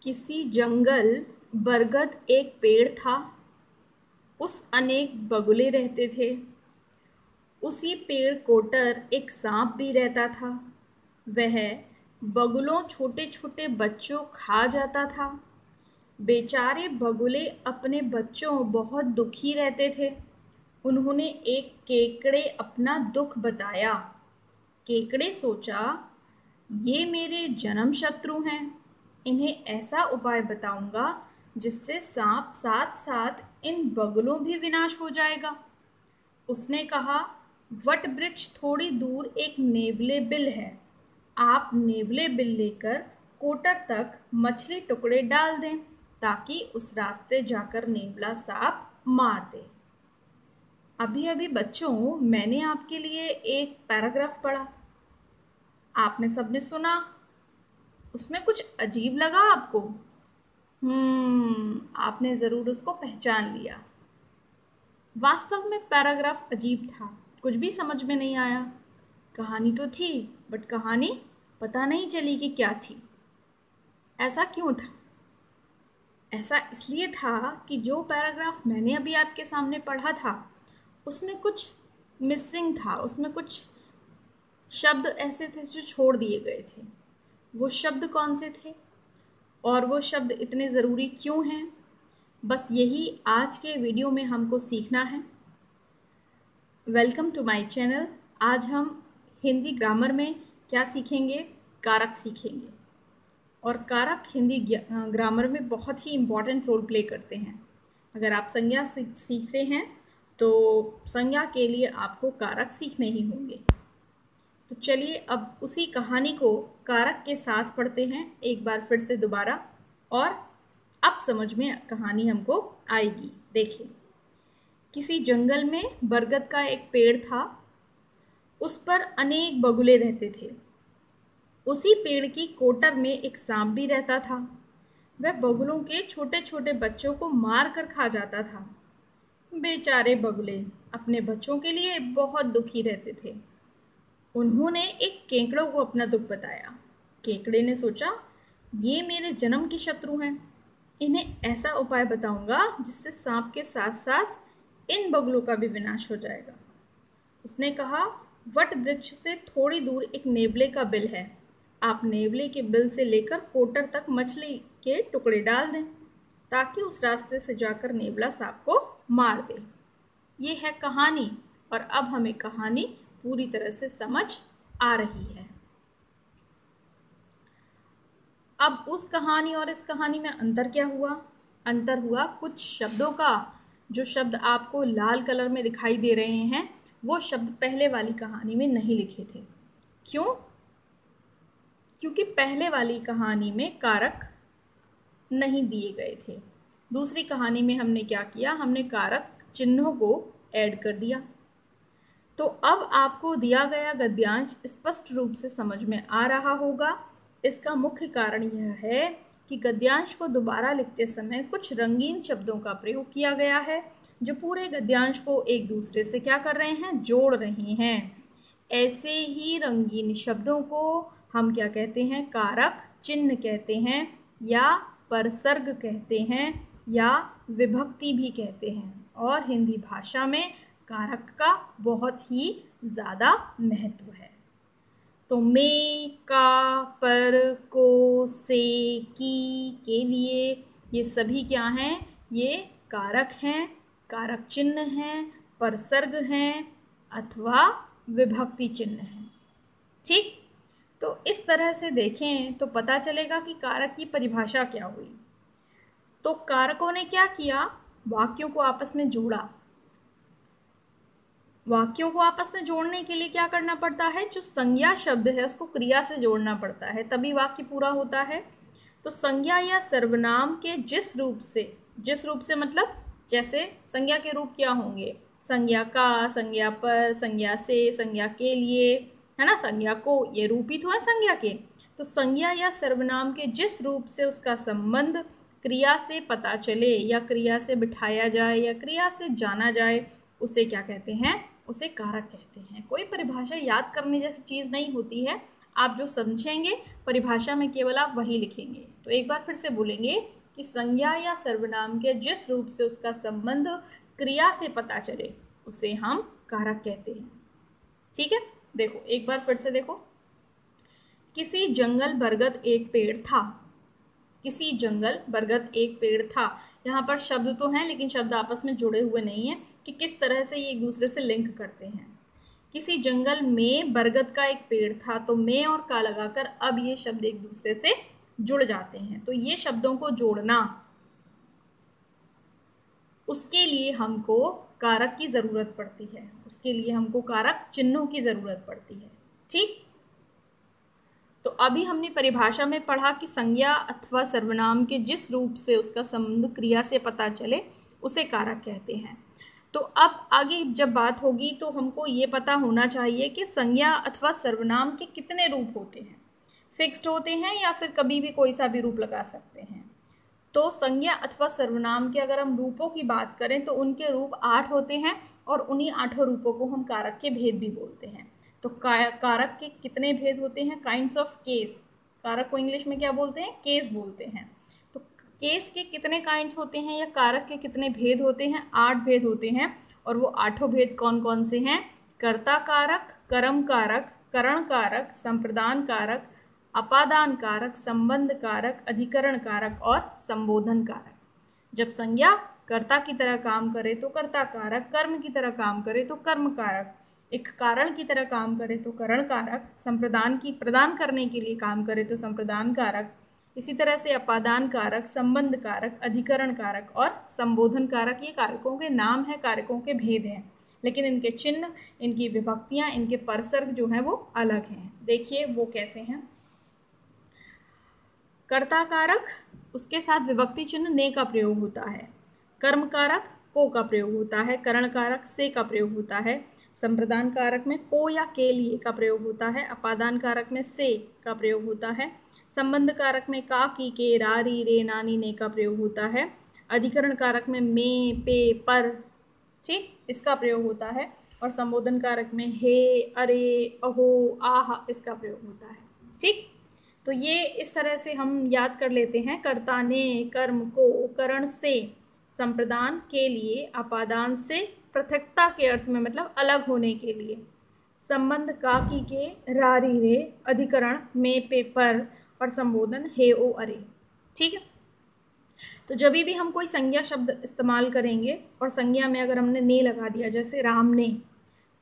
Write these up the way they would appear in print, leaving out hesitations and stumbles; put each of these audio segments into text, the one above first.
किसी जंगल बरगद एक पेड़ था। उस अनेक बगुले रहते थे। उसी पेड़ कोटर एक सांप भी रहता था। वह बगुलों छोटे छोटे बच्चों खा जाता था। बेचारे बगुले अपने बच्चों बहुत दुखी रहते थे। उन्होंने एक केकड़े अपना दुख बताया। केकड़े सोचा, ये मेरे जन्म शत्रु हैं। इन्हें ऐसा उपाय बताऊंगा जिससे सांप साथ साथ इन बगुलों भी विनाश हो जाएगा। उसने कहा, वट वृक्ष थोड़ी दूर एक नेवले बिल है। आप नेवले बिल लेकर कोटर तक मछली टुकड़े डाल दें ताकि उस रास्ते जाकर नेवला सांप मार दे। अभी अभी बच्चों मैंने आपके लिए एक पैराग्राफ पढ़ा। आपने सबने सुना। उसमें कुछ अजीब लगा आपको? आपने ज़रूर उसको पहचान लिया। वास्तव में पैराग्राफ अजीब था। कुछ भी समझ में नहीं आया। कहानी तो थी, बट कहानी पता नहीं चली कि क्या थी। ऐसा क्यों था? ऐसा इसलिए था कि जो पैराग्राफ मैंने अभी आपके सामने पढ़ा था उसमें कुछ मिसिंग था। उसमें कुछ शब्द ऐसे थे जो छोड़ दिए गए थे। वो शब्द कौन से थे और वो शब्द इतने ज़रूरी क्यों हैं, बस यही आज के वीडियो में हमको सीखना है। Welcome to my channel. आज हम हिंदी ग्रामर में क्या सीखेंगे? कारक सीखेंगे। और कारक हिंदी ग्रामर में बहुत ही इम्पॉर्टेंट रोल प्ले करते हैं। अगर आप संज्ञा सीखते हैं तो संज्ञा के लिए आपको कारक सीखने ही होंगे। तो चलिए अब उसी कहानी को कारक के साथ पढ़ते हैं एक बार फिर से दोबारा, और अब समझ में कहानी हमको आएगी। देखिए, किसी जंगल में बरगद का एक पेड़ था। उस पर अनेक बगुले रहते थे। उसी पेड़ की कोटर में एक सांप भी रहता था। वह बगुलों के छोटे छोटे बच्चों को मार कर खा जाता था। बेचारे बगुले अपने बच्चों के लिए बहुत दुखी रहते थे। उन्होंने एक केकड़े को अपना दुख बताया। केकड़े ने सोचा, ये मेरे जन्म के शत्रु हैं। इन्हें ऐसा उपाय बताऊंगा जिससे सांप के साथ साथ इन बगुलों का भी विनाश हो जाएगा। उसने कहा, वट वृक्ष से थोड़ी दूर एक नेवले का बिल है। आप नेवले के बिल से लेकर कोटर तक मछली के टुकड़े डाल दें ताकि उस रास्ते से जाकर नेवला सांप को मार दे। ये है कहानी, और अब हमें कहानी पूरी तरह से समझ आ रही है। अब उस कहानी और इस कहानी में अंतर क्या हुआ? अंतर हुआ कुछ शब्दों का। जो शब्द आपको लाल कलर में दिखाई दे रहे हैं वो शब्द पहले वाली कहानी में नहीं लिखे थे। क्यों? क्योंकि पहले वाली कहानी में कारक नहीं दिए गए थे। दूसरी कहानी में हमने क्या किया? हमने कारक चिन्हों को ऐड कर दिया। तो अब आपको दिया गया गद्यांश स्पष्ट रूप से समझ में आ रहा होगा। इसका मुख्य कारण यह है कि गद्यांश को दोबारा लिखते समय कुछ रंगीन शब्दों का प्रयोग किया गया है जो पूरे गद्यांश को एक दूसरे से क्या कर रहे हैं? जोड़ रहे हैं। ऐसे ही रंगीन शब्दों को हम क्या कहते हैं? कारक चिन्ह कहते हैं, या परसर्ग कहते हैं, या विभक्ति भी कहते हैं। और हिंदी भाषा में कारक का बहुत ही ज़्यादा महत्व है। तो में, का, पर, को, से, की के लिए ये सभी क्या हैं? ये कारक हैं, कारक चिन्ह हैं, परसर्ग हैं अथवा विभक्ति चिन्ह हैं। ठीक? तो इस तरह से देखें तो पता चलेगा कि कारक की परिभाषा क्या हुई। तो कारकों ने क्या किया? वाक्यों को आपस में जोड़ा। वाक्यों को आपस में जोड़ने के लिए क्या करना पड़ता है? जो संज्ञा शब्द है उसको क्रिया से जोड़ना पड़ता है, तभी वाक्य पूरा होता है। तो संज्ञा या सर्वनाम के जिस रूप से मतलब जैसे संज्ञा के रूप क्या होंगे? संज्ञा का, संज्ञा पर, संज्ञा से, संज्ञा के लिए, है ना? संज्ञा को, ये रूप ही तो है संज्ञा के। तो संज्ञा या सर्वनाम के जिस रूप से उसका संबंध क्रिया से पता चले, या क्रिया से बिठाया जाए, या क्रिया से जाना जाए, उसे क्या कहते हैं? उसे कारक कहते हैं। कोई परिभाषा याद करने जैसी चीज़ नहीं होती है। आप जो समझेंगे परिभाषा में केवल आप वही लिखेंगे। तो एक बार फिर से बोलेंगे कि संज्ञा या सर्वनाम के जिस रूप से उसका संबंध क्रिया से पता चले उसे हम कारक कहते हैं। ठीक है, देखो एक बार फिर से देखो। किसी जंगल बरगद एक पेड़ था। किसी जंगल बरगद एक पेड़ था। यहाँ पर शब्द तो हैं लेकिन शब्द आपस में जुड़े हुए नहीं हैं कि किस तरह से ये एक दूसरे से लिंक करते हैं। किसी जंगल में बरगद का एक पेड़ था, तो में और का लगाकर अब ये शब्द एक दूसरे से जुड़ जाते हैं। तो ये शब्दों को जोड़ना, उसके लिए हमको कारक की जरूरत पड़ती है, उसके लिए हमको कारक चिन्हों की जरूरत पड़ती है। ठीक, तो अभी हमने परिभाषा में पढ़ा कि संज्ञा अथवा सर्वनाम के जिस रूप से उसका संबंध क्रिया से पता चले उसे कारक कहते हैं। तो अब आगे जब बात होगी तो हमको ये पता होना चाहिए कि संज्ञा अथवा सर्वनाम के कितने रूप होते हैं, फिक्स्ड होते हैं या फिर कभी भी कोई सा भी रूप लगा सकते हैं। तो संज्ञा अथवा सर्वनाम के अगर हम रूपों की बात करें तो उनके रूप 8 होते हैं और उन्हीं 8 रूपों को हम कारक के भेद भी बोलते हैं। तो कारक के कितने भेद होते हैं? Kinds of case. कारक को इंग्लिश में क्या बोलते हैं? केस बोलते हैं। तो केस के कितने काइंड्स होते हैं या कारक के कितने भेद होते हैं? 8 भेद होते हैं। और वो 8 भेद कौन कौन से हैं? कर्ता कारक, कर्म कारक, करण कारक, संप्रदान कारक, अपादान कारक, संबंध कारक, अधिकरण कारक और संबोधन कारक। जब संज्ञा कर्ता की तरह काम करे तो कर्ता कारक, कर्म की तरह काम करे तो कर्म कारक, एक कारण की तरह काम करे तो करण कारक, संप्रदान की प्रदान करने के लिए काम करे तो संप्रदान कारक, इसी तरह से अपादान कारक, संबंध कारक, अधिकरण कारक और संबोधन कारक। ये कारकों के नाम है, कारकों के भेद हैं, लेकिन इनके चिन्ह, इनकी विभक्तियां, इनके परसर्ग जो है वो अलग हैं। देखिए वो कैसे हैं। कर्ता कारक, उसके साथ विभक्ति चिन्ह ने का प्रयोग होता है। कर्म कारक को का प्रयोग होता है। करण कारक से का प्रयोग होता है। संप्रदान कारक में को या के लिए का प्रयोग होता है। अपादान कारक में से का प्रयोग होता है। संबंध कारक में का, की, के, रा, री, रे, नानी, ने का प्रयोग होता है। अधिकरण कारक में में, पे, पर, ठीक, इसका प्रयोग होता है। और संबोधन कारक में हे, अरे, अहो, आह इसका प्रयोग होता है। ठीक, तो ये इस तरह से हम याद कर लेते हैं। कर्ता ने, कर्म को, करण से, संप्रदान के लिए, अपादान से पृथकता के अर्थ में मतलब अलग होने के लिए, संबंध का, की, के, रा, री, रे, अधिकरण में, पे, पर और संबोधन हे, ओ, अरे। ठीक है, तो जब भी हम कोई संज्ञा शब्द इस्तेमाल करेंगे और संज्ञा में अगर हमने ने लगा दिया, जैसे राम ने,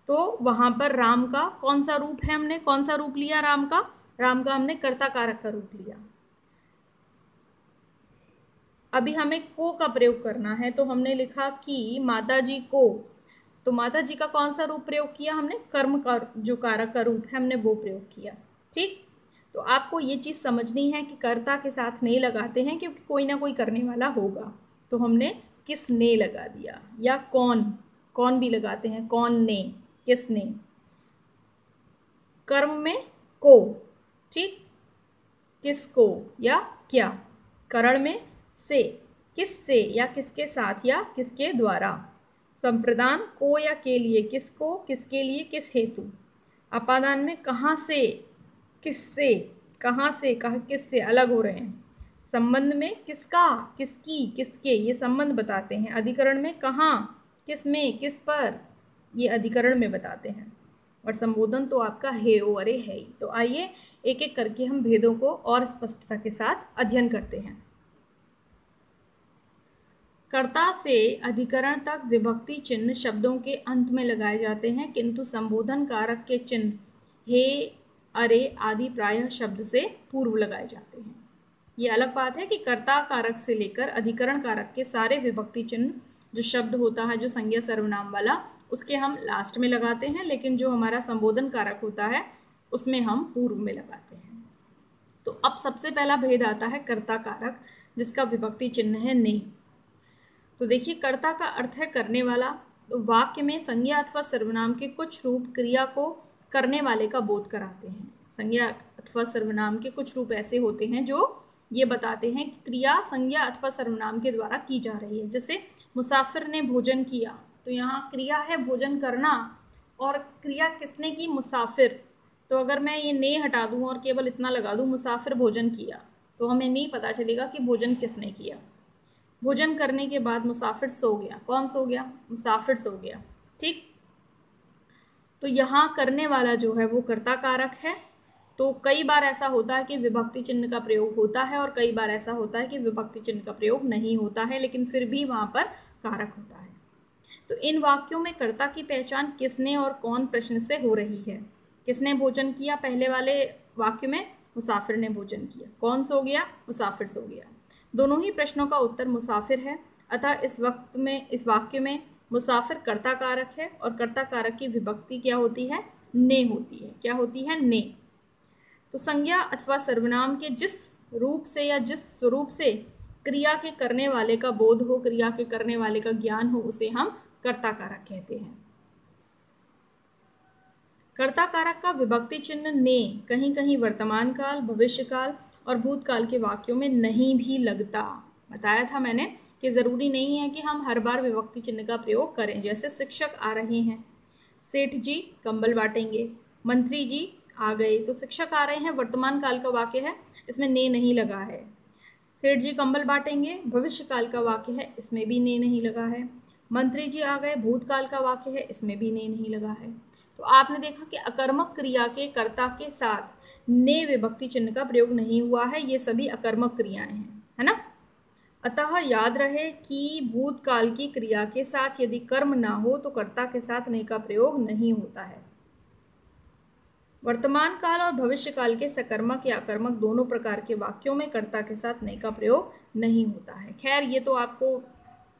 तो वहाँ पर राम का कौन सा रूप है? हमने कौन सा रूप लिया राम का? राम का हमने कर्ता कारक का रूप लिया। अभी हमें को का प्रयोग करना है, तो हमने लिखा कि माताजी को, तो माताजी का कौन सा रूप प्रयोग किया हमने? कर्म का जो कारक का रूप है हमने वो प्रयोग किया। ठीक, तो आपको ये चीज़ समझनी है कि कर्ता के साथ ने लगाते हैं क्योंकि कोई ना कोई करने वाला होगा। तो हमने किस ने लगा दिया, या कौन, कौन भी लगाते हैं, कौन ने, किसने। कर्म में को, ठीक, किसको या क्या। करण में से, किससे या किसके साथ या किसके द्वारा। संप्रदान को या के लिए, किसको, किसके लिए, किस हेतु। अपादान में कहाँ से, किससे, कहाँ से, कहाँ किससे अलग हो रहे हैं। संबंध में किसका, किसकी, किसके, ये संबंध बताते हैं। अधिकरण में कहाँ, किस में, किस पर, ये अधिकरण में बताते हैं। और संबोधन तो आपका हे, ओ, अरे है ही। तो आइए एक एक करके हम भेदों को और स्पष्टता के साथ अध्ययन करते हैं। कर्ता से अधिकरण तक विभक्ति चिन्ह शब्दों के अंत में लगाए जाते हैं, किंतु संबोधन कारक के चिन्ह हे, अरे आदि प्रायः शब्द से पूर्व लगाए जाते हैं। ये अलग बात है कि कर्ता कारक से लेकर अधिकरण कारक के सारे विभक्ति चिन्ह जो शब्द होता है, जो संज्ञा सर्वनाम वाला, उसके हम लास्ट में लगाते हैं, लेकिन जो हमारा संबोधन कारक होता है उसमें हम पूर्व में लगाते हैं। तो अब सबसे पहला भेद आता है कर्ता कारक, जिसका विभक्ति चिन्ह है ने। तो देखिए, कर्ता का अर्थ है करने वाला। तो वाक्य में संज्ञा अथवा सर्वनाम के कुछ रूप क्रिया को करने वाले का बोध कराते हैं। संज्ञा अथवा सर्वनाम के कुछ रूप ऐसे होते हैं जो ये बताते हैं कि क्रिया संज्ञा अथवा सर्वनाम के द्वारा की जा रही है। जैसे मुसाफिर ने भोजन किया, तो यहाँ क्रिया है भोजन करना और क्रिया किसने की? मुसाफिर। तो अगर मैं ये ने हटा दूँ और केवल इतना लगा दूँ मुसाफिर भोजन किया, तो हमें नहीं पता चलेगा कि भोजन किसने किया। भोजन करने के बाद मुसाफिर सो गया। कौन सो गया? मुसाफिर सो गया। ठीक, तो यहाँ करने वाला जो है वो कर्ता कारक है। तो कई बार ऐसा होता है कि विभक्ति चिन्ह का प्रयोग होता है और कई बार ऐसा होता है कि विभक्ति चिन्ह का प्रयोग नहीं होता है, लेकिन फिर भी वहाँ पर कारक होता है। तो इन वाक्यों में कर्ता की पहचान किसने और कौन प्रश्न से हो रही है। किसने भोजन किया? पहले वाले वाक्य में मुसाफिर ने भोजन किया। कौन सो गया? मुसाफिर सो गया। दोनों ही प्रश्नों का उत्तर मुसाफिर है, अतः इस वाक्य में मुसाफिर कर्ता कारक है और कर्ता कारक की विभक्ति क्या होती है? ने होती है। क्या होती है? ने। तो संज्ञा अथवा सर्वनाम के जिस रूप से या जिस स्वरूप से क्रिया के करने वाले का बोध हो, क्रिया के करने वाले का ज्ञान हो, उसे हम कर्ता कारक कहते हैं। कर्ता कारक का विभक्ति चिन्ह ने कहीं कहीं वर्तमान काल, भविष्य काल और भूतकाल के वाक्यों में नहीं भी लगता। बताया था मैंने कि ज़रूरी नहीं है कि हम हर बार विभक्ति चिन्ह का प्रयोग करें। जैसे शिक्षक आ रहे हैं, सेठ जी कंबल बांटेंगे, मंत्री जी आ गए, तो शिक्षक आ रहे हैं वर्तमान काल का वाक्य है, इसमें ने नहीं लगा है। सेठ जी कंबल बांटेंगे भविष्य काल का वाक्य है, इसमें भी ने नहीं लगा है। मंत्री जी आ गए भूतकाल का वाक्य है, इसमें भी ने नहीं लगा है। तो आपने देखा कि अकर्मक क्रिया के कर्ता के साथ ने विभक्ति चिन्ह का प्रयोग नहीं हुआ है। ये सभी अकर्मक क्रियाएं हैं, है ना। अतः याद रहे कि भूतकाल की क्रिया के साथ यदि कर्म ना हो तो कर्ता के साथ ने का प्रयोग नहीं होता है। वर्तमान काल और भविष्य काल के सकर्मक या अकर्मक दोनों प्रकार के वाक्यों में कर्ता के साथ ने का प्रयोग नहीं होता है। खैर, ये तो आपको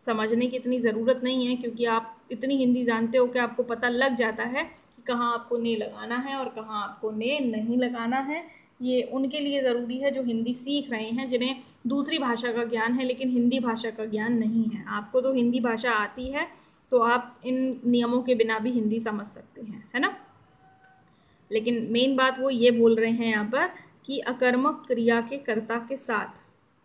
समझने की इतनी ज़रूरत नहीं है, क्योंकि आप इतनी हिंदी जानते हो कि आपको पता लग जाता है कि कहाँ आपको ने लगाना है और कहाँ आपको ने नहीं लगाना है। ये उनके लिए ज़रूरी है जो हिंदी सीख रहे हैं, जिन्हें दूसरी भाषा का ज्ञान है लेकिन हिंदी भाषा का ज्ञान नहीं है। आपको तो हिंदी भाषा आती है, तो आप इन नियमों के बिना भी हिंदी समझ सकते हैं, है ना। लेकिन मेन बात वो ये बोल रहे हैं यहाँ पर कि अकर्मक क्रिया के कर्ता के साथ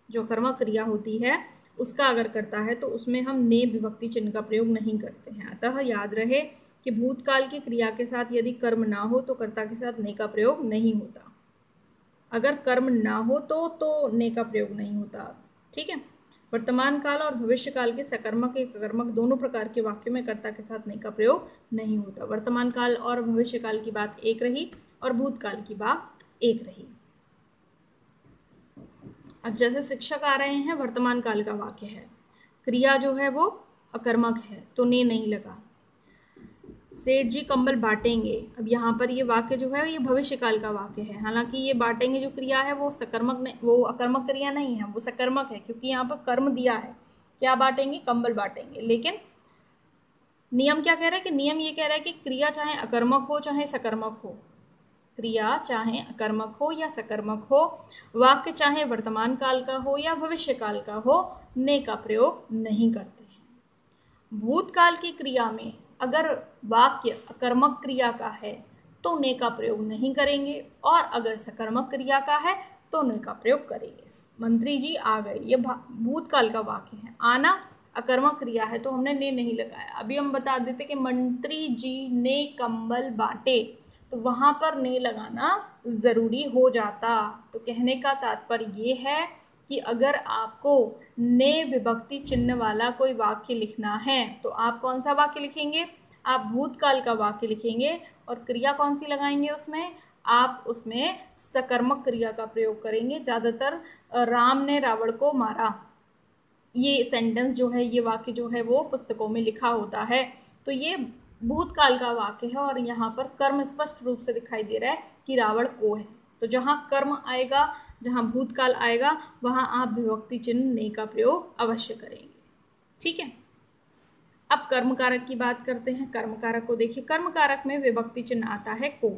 जो कर्मक क्रिया होती है उसका अगर करता है तो उसमें हम ने विभक्ति चिन्ह का प्रयोग नहीं करते हैं। अतः याद रहे कि भूतकाल की क्रिया के साथ यदि कर्म ना हो तो कर्ता के साथ ने का प्रयोग नहीं होता। अगर कर्म ना हो तो ने का प्रयोग नहीं होता। ठीक है। वर्तमान काल और भविष्य काल के सकर्मक एक अकर्मक दोनों प्रकार के वाक्यों में कर्ता के साथ ने का प्रयोग नहीं होता। वर्तमान काल और भविष्य काल की बात एक रही और भूतकाल की बात एक रही। अब जैसे शिक्षक आ रहे हैं, वर्तमान काल का वाक्य है, क्रिया जो है वो अकर्मक है तो ने नहीं लगा। सेठ जी कंबल बांटेंगे, अब यहाँ पर ये वाक्य जो है ये भविष्य काल का वाक्य है। हालांकि ये बांटेंगे जो क्रिया है वो सकर्मक नहीं, वो अकर्मक क्रिया नहीं है, वो सकर्मक है, क्योंकि यहाँ पर कर्म दिया है। क्या बांटेंगे? कंबल बांटेंगे। लेकिन नियम क्या कह रहा है कि नियम ये कह रहा है कि क्रिया चाहे अकर्मक हो चाहे सकर्मक हो, क्रिया चाहे अकर्मक हो या सकर्मक हो, वाक्य चाहे वर्तमान काल का हो या भविष्य काल का हो, ने का प्रयोग नहीं करते हैं। भूतकाल की क्रिया में अगर वाक्य अकर्मक क्रिया का है तो ने का प्रयोग नहीं करेंगे, और अगर सकर्मक क्रिया का है तो ने का प्रयोग करेंगे। मंत्री जी आ गए, ये भूतकाल का वाक्य है, आना अकर्मक क्रिया है तो हमने ने नहीं लगाया। अभी हम बता देते कि मंत्री जी ने कंबल बांटे, तो वहाँ पर ने लगाना ज़रूरी हो जाता। तो कहने का तात्पर्य ये है कि अगर आपको ने विभक्ति चिन्ह वाला कोई वाक्य लिखना है तो आप कौन सा वाक्य लिखेंगे? आप भूतकाल का वाक्य लिखेंगे, और क्रिया कौन सी लगाएंगे उसमें? आप उसमें सकर्मक क्रिया का प्रयोग करेंगे। ज़्यादातर राम ने रावण को मारा, ये सेंटेंस जो है, ये वाक्य जो है वो पुस्तकों में लिखा होता है, तो ये भूतकाल का वाक्य है और यहाँ पर कर्म स्पष्ट रूप से दिखाई दे रहा है कि रावण को है। तो जहाँ कर्म आएगा, जहाँ भूतकाल आएगा, वहाँ आप विभक्ति चिन्ह ने का प्रयोग अवश्य करेंगे। ठीक है। अब कर्म कारक की बात करते हैं। कर्म कारक को देखिए, कर्म कारक में विभक्ति चिन्ह आता है को।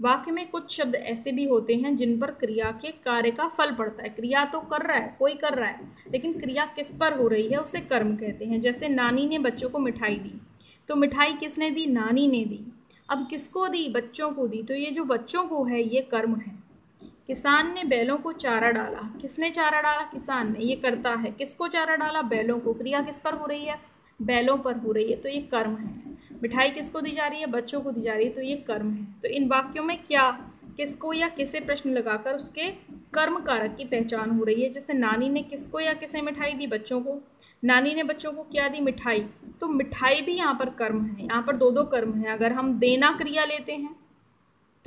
वाक्य में कुछ शब्द ऐसे भी होते हैं जिन पर क्रिया के कार्य का फल पड़ता है। क्रिया तो कर रहा है, कोई कर रहा है, लेकिन क्रिया किस पर हो रही है उसे कर्म कहते हैं। जैसे नानी ने बच्चों को मिठाई दी, तो मिठाई किसने दी? नानी ने दी। अब किसको दी? बच्चों को दी, तो ये जो बच्चों को है ये कर्म है। किसान ने बैलों को चारा डाला, किसने चारा डाला? किसान ने, ये करता है। किसको चारा डाला? बैलों को। क्रिया किस पर हो रही है? बैलों पर हो रही है, तो ये कर्म है। मिठाई किसको दी जा रही है? बच्चों को दी जा रही है, तो ये कर्म है। तो इन वाक्यों में क्या, किसको या किसे प्रश्न लगाकर उसके कर्म कारक की पहचान हो रही है। जैसे नानी ने किसको या किसे मिठाई दी? बच्चों को। नानी ने बच्चों को क्या दी? मिठाई। तो मिठाई भी यहाँ पर कर्म है, यहाँ पर दो दो कर्म है। अगर हम देना क्रिया लेते हैं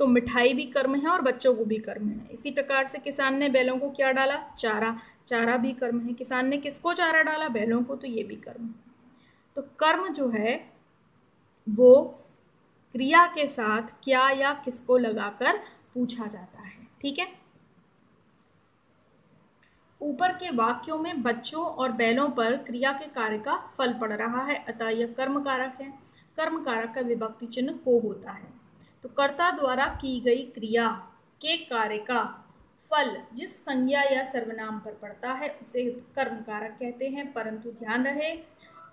तो मिठाई भी कर्म है और बच्चों को भी कर्म है। इसी प्रकार से किसान ने बैलों को क्या डाला? चारा। चारा भी कर्म है। किसान ने किसको चारा डाला? बैलों को, तो ये भी कर्म है। तो कर्म जो है वो क्रिया के साथ क्या या किसको लगाकर पूछा जाता है। ठीक है। ऊपर के वाक्यों में बच्चों और बैलों पर क्रिया के कार्य का फल पड़ रहा है, अतः यह कर्म कारक है। कर्म कारक का विभक्ति चिन्ह को होता है। तो कर्ता द्वारा की गई क्रिया के कार्य का फल जिस संज्ञा या सर्वनाम पर पड़ता है उसे कर्म कारक कहते हैं। परंतु ध्यान रहे,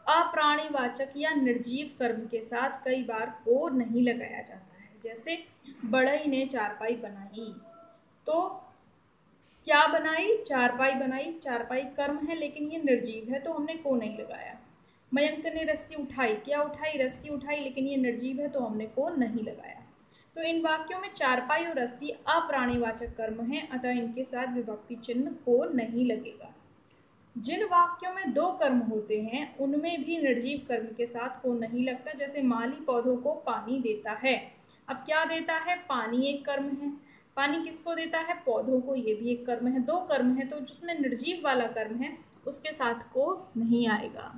अप्राणीवाचक या निर्जीव कर्म के साथ कई बार को नहीं लगाया जाता है। जैसे बढ़ई ने चारपाई बनाई, तो क्या बनाई? चारपाई बनाई। चारपाई कर्म है लेकिन ये निर्जीव है, तो हमने को नहीं लगाया। मयंक ने रस्सी उठाई, क्या उठाई? रस्सी उठाई, लेकिन ये निर्जीव है तो हमने को नहीं लगाया। तो इन वाक्यों में चारपाई और रस्सी अप्राणीवाचक कर्म है, अतः इनके साथ विभक्ति चिन्ह को नहीं लगेगा। जिन वाक्यों में दो कर्म होते हैं उनमें भी निर्जीव कर्म के साथ को नहीं लगता। जैसे माली पौधों को पानी देता है। अब क्या देता है? पानी एक कर्म है। पानी किसको देता है? पौधों को, ये भी एक कर्म है। दो कर्म है, तो जिसमें निर्जीव वाला कर्म है उसके साथ को नहीं आएगा।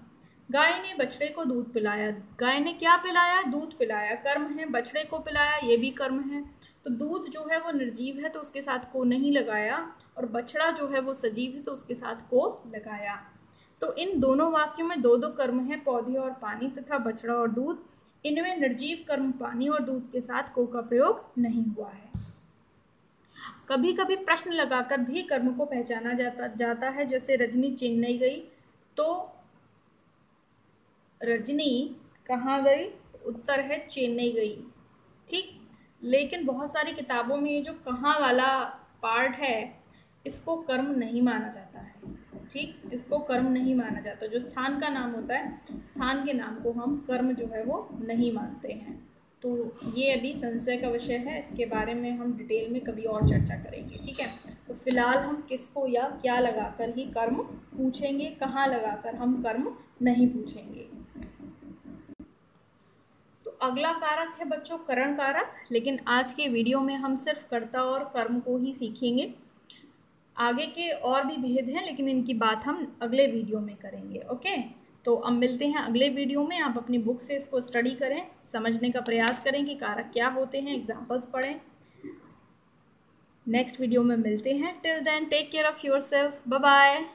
गाय ने बछड़े को दूध पिलाया। गाय ने क्या पिलाया? दूध पिलाया, कर्म है। बछड़े को पिलाया, ये भी कर्म है। तो दूध जो है वो निर्जीव है तो उसके साथ को नहीं लगाया, और बछड़ा जो है वो सजीव है तो उसके साथ को लगाया। तो इन दोनों वाक्यों में दो दो कर्म है, पौधे और पानी तथा बछड़ा और दूध। इनमें निर्जीव कर्म पानी और दूध के साथ को का प्रयोग नहीं हुआ है। कभी कभी प्रश्न लगाकर भी कर्म को पहचाना जाता है। जैसे रजनी चेन्नई गई, तो रजनी कहाँ गई? उत्तर है चेन्नई गई। ठीक। लेकिन बहुत सारी किताबों में ये जो कहाँ वाला पार्ट है इसको कर्म नहीं माना जाता है। ठीक, इसको कर्म नहीं माना जाता। जो स्थान का नाम होता है, स्थान के नाम को हम कर्म जो है वो नहीं मानते हैं। तो ये अभी संशय का विषय है, इसके बारे में हम डिटेल में कभी और चर्चा करेंगे। ठीक है। तो फिलहाल हम किसको या क्या लगाकर ही कर्म पूछेंगे, कहाँ लगाकर हम कर्म नहीं पूछेंगे। तो अगला कारक है बच्चों करण कारक, लेकिन आज के वीडियो में हम सिर्फ कर्ता और कर्म को ही सीखेंगे। आगे के और भी भेद हैं लेकिन इनकी बात हम अगले वीडियो में करेंगे। ओके, तो अब मिलते हैं अगले वीडियो में। आप अपनी बुक से इसको स्टडी करें, समझने का प्रयास करें कि कारक क्या होते हैं, एग्जाम्पल्स पढ़ें। नेक्स्ट वीडियो में मिलते हैं। Till then take care of yourself. Bye bye.